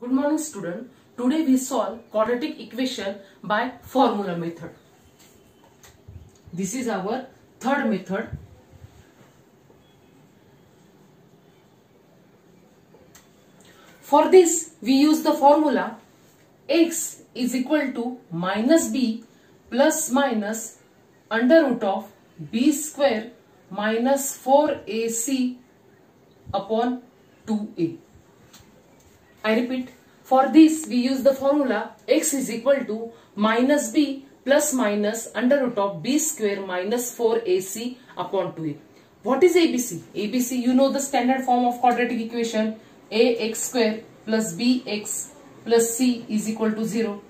Good morning student. Today we solve quadratic equation by formula method. This is our third method. For this we use the formula x is equal to minus b plus minus under root of b square minus 4ac upon 2a. I repeat, for this we use the formula x is equal to minus b plus minus under root of b square minus 4ac upon 2a. What is ABC? ABC, you know the standard form of quadratic equation, ax square plus bx plus c is equal to 0.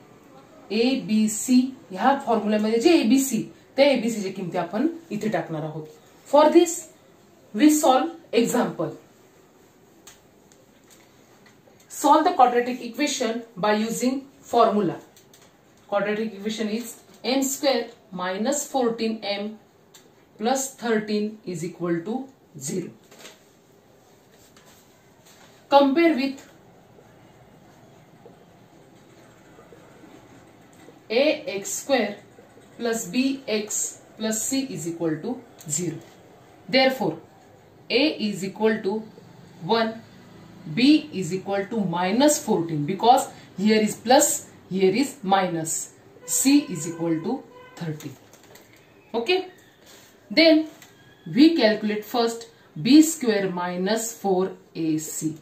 ABC ह्या फॉर्म्युल्यामध्ये जे ABC ते ABC ची किमती आपण इथे टाकणार आहोत. For this we solve example. Solve the quadratic equation by using formula. Quadratic equation is m square minus 14m plus 13 is equal to 0. Compare with ax square plus bx plus c is equal to 0. Therefore, a is equal to 1. B is equal to minus 14 because here is plus, here is minus. C is equal to 30. Okay. Then we calculate first b square minus 4ac.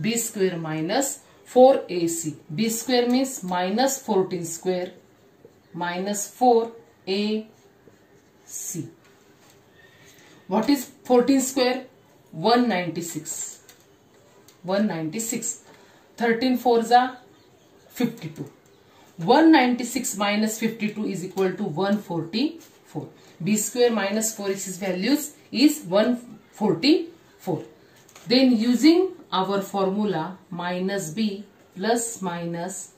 B square minus 4ac. B square means minus 14 square minus 4ac. What is 14 square? 196. 196. 13 4s are 52. 196 minus 52 is equal to 144. B square minus 4x's values is 144. Then using our formula minus b plus minus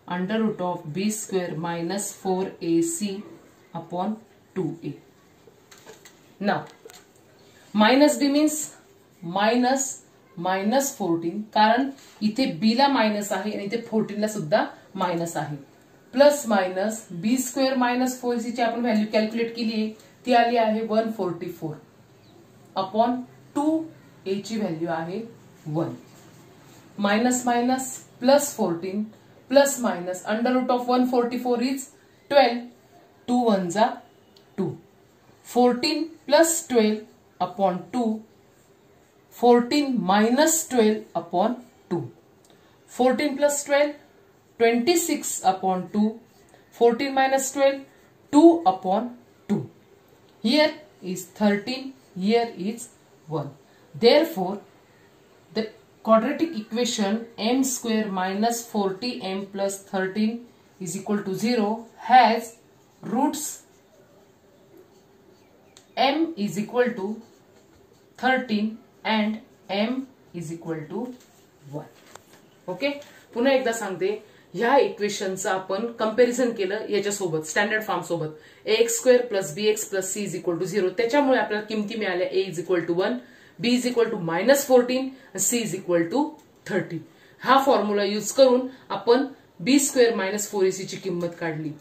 under root of b square minus 4ac upon 2a. Now minus b means minus 14 कारण इथे b ला minus आहे आणि इथे 14 ला सुद्धा minus आहे. Plus minus b square minus 4ac ची आपण value calculate केली आहे ती आली आहे 144 अपॉन 2a ची व्हॅल्यू आहे 1. Minus minus plus 14 plus minus under root of 144 is 12. 2 1 जा 2. 14 plus 12 upon 2. 14 minus 12 upon 2. 14 plus 12, 26 upon 2. 14 minus 12, 2 upon 2. Here is 13, here is 1. Therefore, the quadratic equation m square minus 40m plus 13 is equal to 0 has roots m is equal to 13 and m is equal to 1. Okay. पुन्हा एकदा सांगते, ह्या इक्वेशनचा आपण comparison केलं याच्या सोबत standard form सोबत ax square plus bx plus c is equal to 0. त्याच्यामुळे आपल्याला किमती मिळाल्या a is equal to 1, b is equal to minus 14, c is equal to 30. हा फॉर्म्युला यूज करून आपण b स्क्वेअर मायनस 4ac ची किंमत काढली.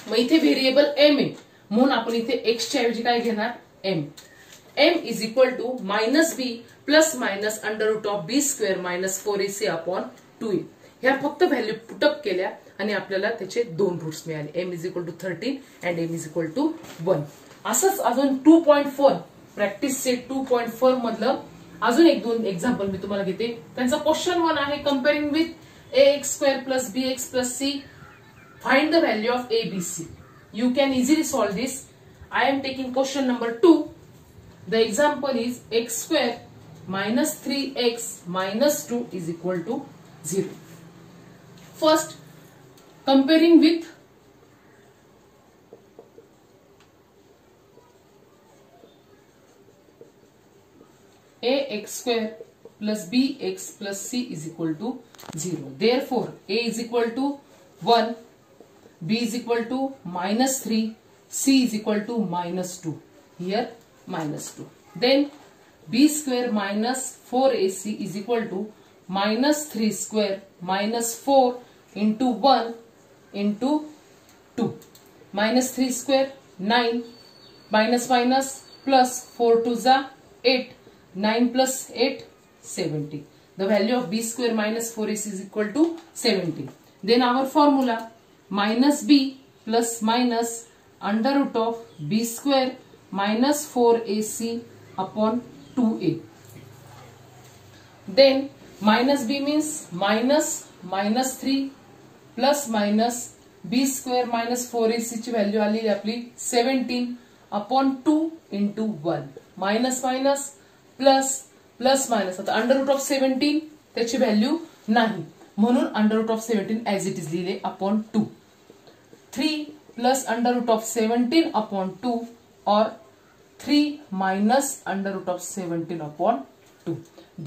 मग इथे व्हेरिएबल m आहे म्हणून आपण इथे x च्या ऐवजी काय घेणार m. m is equal to minus b plus minus under root of b square minus 4ac upon 2a. ह्या फक्त व्हॅल्यू पुटअप केल्या आणि आपल्याला त्याचे दोन रूट्स मिळाले. m is equal to 13 and m is equal to 1. असंच अजून 2.4 प्रॅक्टिस सेट 2.4 मधलं अजून एक दोन एक्झाम्पल मी तुम्हाला घेते. त्यांचा क्वेश्चन 1 आहे कंपेअरिंग with ax square plus bx plus c. Find the value of a, b, c. You can easily solve this. I am taking question number 2. The example is x square minus 3x minus 2 is equal to 0. First, comparing with ax square plus bx plus c is equal to 0. Therefore, a is equal to 1, b is equal to minus 3, c is equal to minus 2. Here minus 2. Then b square minus 4ac is equal to minus 3 square minus 4 into 1 into 2. Minus 3 square 9 minus minus plus 4 to the 8. 9 plus 8 70. The value of b square minus 4ac is equal to 70. Then our formula minus b plus minus under root of b square minus 4ac upon 2a. Then minus b means minus 3 plus minus b square minus 4ac ची value आली आपली 17 upon 2 into 1. Minus minus plus plus minus. आता under root of 17 त्याची value नाही म्हणून under root of 17 as it is लिहिले upon 2. 3 plus under root of 17 upon 2 और 3 minus under root of 17 upon 2.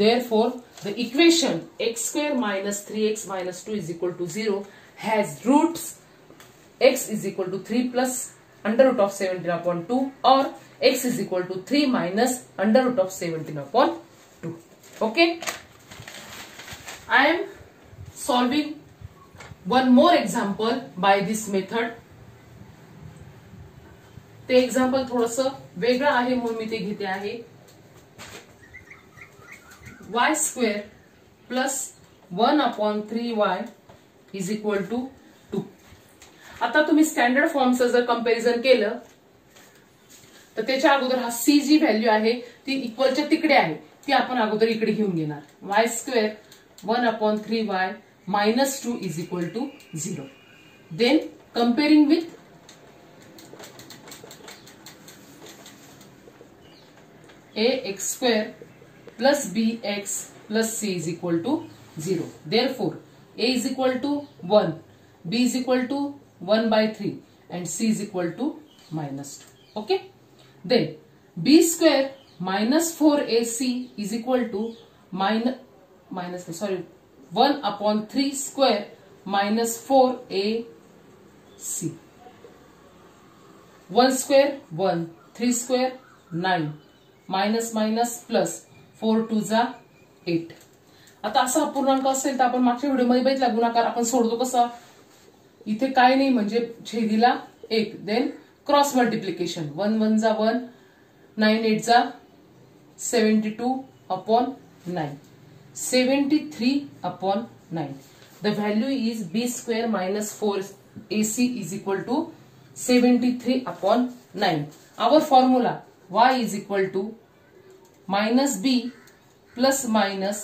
Therefore, the equation x square minus 3x minus 2 is equal to 0 has roots x is equal to 3 plus under root of 17 upon 2 or x is equal to 3 minus under root of 17 upon 2. Okay. I am solving one more example by this method. ते example थोडस वेगळं आहे म्हणून मी ते घेते आहे. y square plus 1 upon 3y is equal to 2. आता तुम्ही स्टँडर्ड फॉर्मचं जर कंपॅरिझन केलं तर त्याच्या अगोदर हा c जी व्हॅल्यू आहे ती इक्वलच्या तिकडे आहे ती आपण अगोदर इकडे घेऊन घेणार. y square 1 upon 3y minus 2 is equal to 0. Then comparing with ax square plus bx plus c is equal to 0. Therefore, a is equal to 1, b is equal to 1 by 3 and c is equal to minus 2. Okay. Then b square minus 4ac is equal to 1 upon 3 square minus 4ac. 1 square 1, 3 square 9. Minus minus plus 4 two जा 8. आता असा पूर्णांक असेल तर आपण मागच्या व्हिडिओमध्ये बघितला गुणाकार आपण सोडतो कसा. इथे काय नाही म्हणजे छेदीला 1. देन क्रॉस मल्टिप्लिकेशन 1 1 जा 1 9 8 जा 72 upon 9 73 upon 9. The value is b square minus 4ac is equal to 73 upon 9. Our formula y is equal to minus b plus minus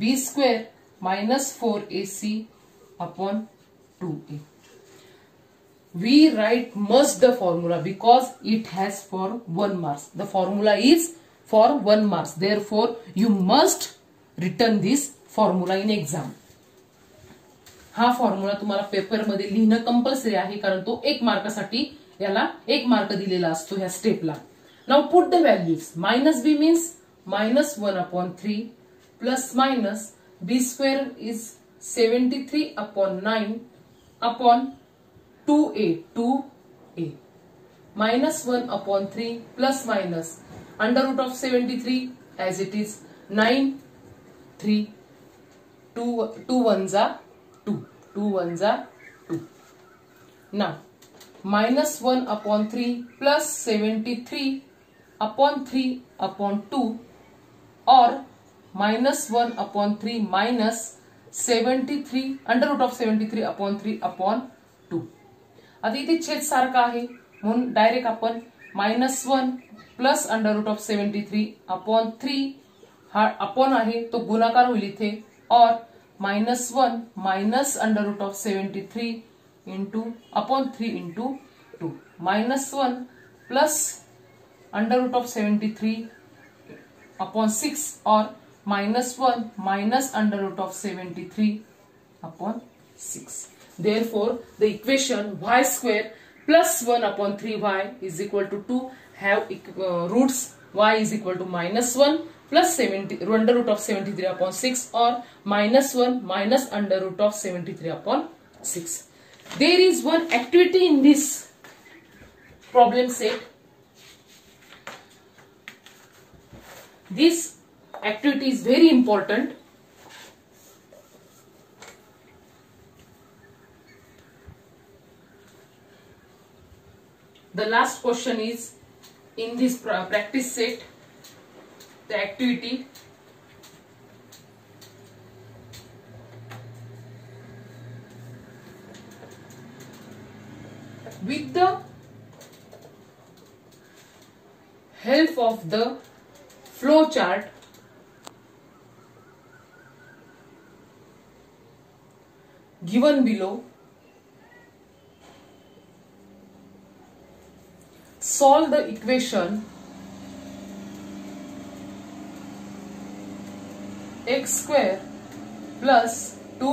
b square minus 4ac upon 2a. We write must the formula because it has for 1 marks. The formula is for 1 marks. Therefore, you must return this formula in exam. हा formula तुम्हाला paper मध्ये लिहिणं compulsory आहे कारण तो 1 मार्कासाठी याला 1 mark दिलेला असतो ह्या स्टेपला. Now put the values. Minus B means minus 1 upon 3 plus minus b square is 73 upon 9 upon 2a minus 1 upon 3 plus minus under root of 73 as it is 9 3 2 ones are 2 ones are 2. Now minus 1 upon 3 plus 73 upon 3 upon 2 or minus 1 upon 3 minus 73 under root of 73 upon 3 upon 2. आता इथे छेद सारखा आहे म्हणून direct आपण -1 plus under root of 73 upon 3 हा upon आहे तो गुणाकार होईल इथे और -1 minus under root of 73 into upon 3 into 2 -1 plus under root of 73 upon 6 or -1 minus under root of 73 upon 6. Therefore, the equation y square plus 1 upon 3y is equal to 2 have roots. Y is equal to -1 plus 70 under root of 73 upon 6 or -1 minus under root of 73 upon 6. There is one activity in this problem set. This activity is very important. The last question is in this practice set, the activity. With the help of the flow chart, given below, solve the equation x square plus 2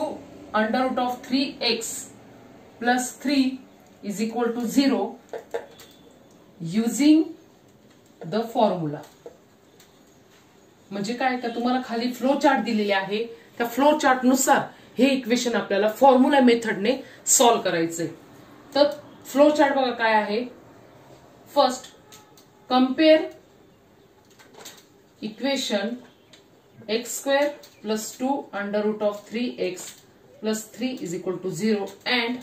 under root of 3x plus 3 is equal to 0 using the formula. म्हणजे काय का तुम्हाला खाली flow chart दिलेले आहे, त्या flow chart नुसार हे equation आपल्याला फॉर्म्युला मेथडने सॉल्व करायचंय. तर फ्लो चार्ट बघा काय आहे. First compare equation x square plus 2 under root of 3x plus 3 is equal to 0 and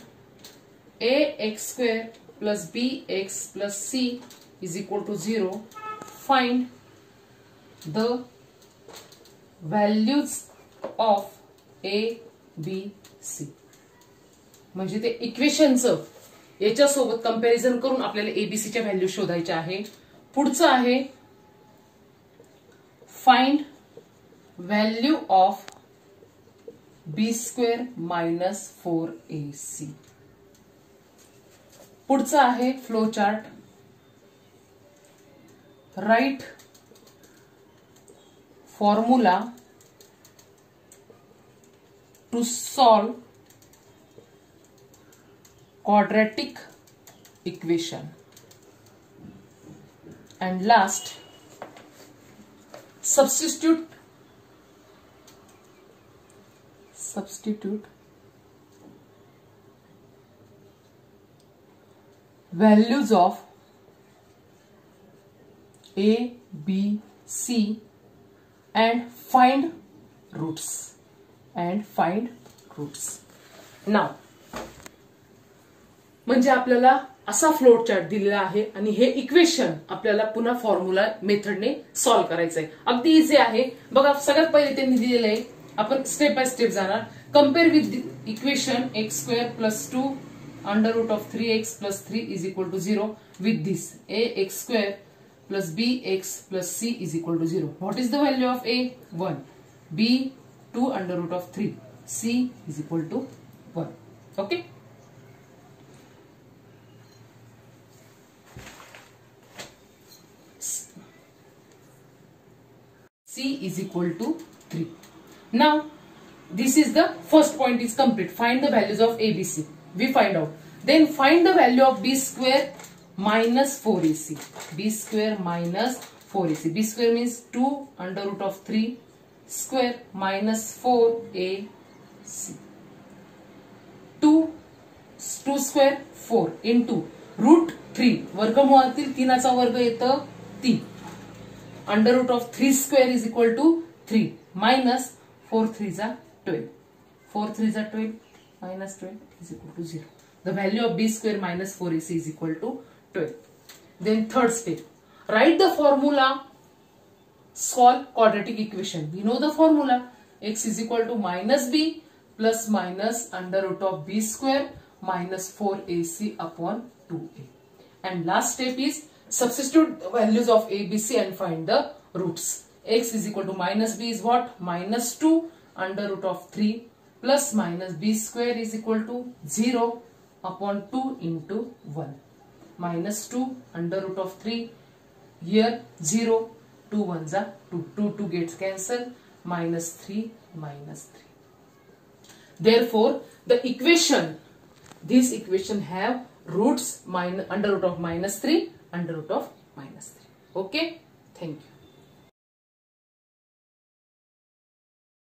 ax square plus bx plus c is equal to 0. Find the values of a, b, c. म्हणजे ते इक्वेशनचं याच्या सोबत comparison करून आपल्याला ABC च्या value शोधायच्या आहे. पुढचं आहे find value of b square minus 4ac. पुढचं आहे flow chart. Write formula to solve quadratic equation. And last, substitute values of a, b, c and find roots. Now म्हणजे आपल्याला असा फ्लोट चार्ट दिलेला आहे आणि हे इक्वेशन आपल्याला पुन्हा फॉर्म्युला मेथडने सॉल्व करायचंय. अगदी इझी आहे बघा. सगळ्यात पहिले त्यांनी दिलेलं आहे, आपण स्टेप बाय स्टेप जाणार. Compare with equation x square plus 2 under root of 3x plus 3 is equal to 0 with this a x square plus bx plus c is equal to 0. What is the value of a? 1. b 2 under root of 3. c is equal to 1. Okay. C is equal to 3. Now, this is the first point is complete. Find the values of A, B, C. We find out. Then find the value of B square minus 4AC. B square minus 4AC. B square means 2 under root of 3 square minus 4AC. 2 square 4 into root 3. वर्गमुळातील 3 चा वर्ग येतं 3. Under root of 3 square is equal to 3 minus 4 3s are 12. 4 3s are 12 minus 12 is equal to 0. The value of b square minus 4ac is equal to 12. Then third step, write the formula, solve quadratic equation. We know the formula, x is equal to minus b plus minus under root of b square minus 4ac upon 2a. And last step is substitute the values of a, b, c and find the roots. X is equal to minus b is what? Minus 2 under root of 3 plus minus b square is equal to 0 upon 2 into 1. Minus 2 under root of 3. Here 0. 2 1s are 2. 2 gets cancelled. Minus 3 minus 3. Therefore, the equation, this equation have roots under root of minus 3 under root of minus 3. Okay, thank you.